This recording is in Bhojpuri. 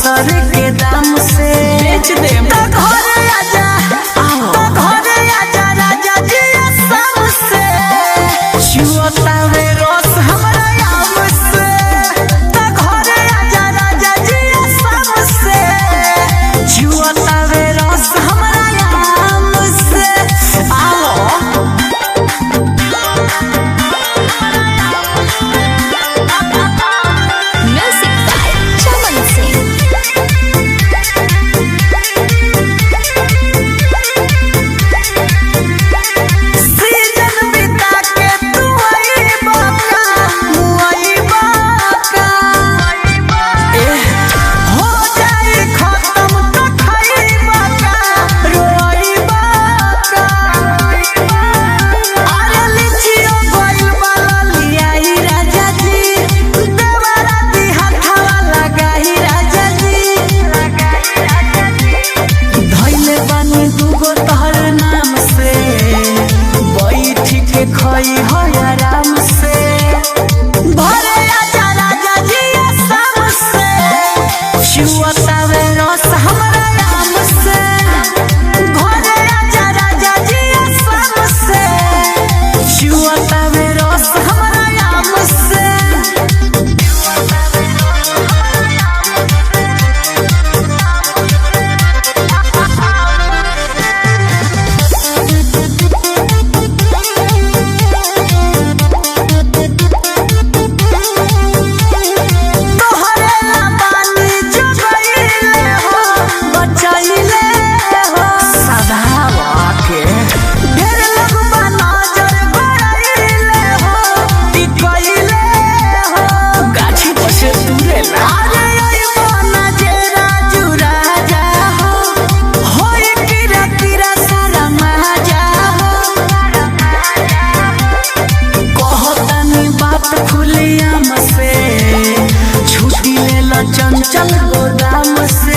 सर के दाम से बेच दे। घरे आजा घरे आजा राजा जी सब से छुअता वे रस हमरा आम से। घरे आजा राजा जी सब से छुअता वे रस हमरा आम से। आओ खई हो आराम से। भरे आजा राजा जी सब से छुअता वे रस हमरा आम से। घरे आजा राजा जी सब से छुअता वे रस हमरा आम से। छुट्टी ले लो चंचल गोदाम से।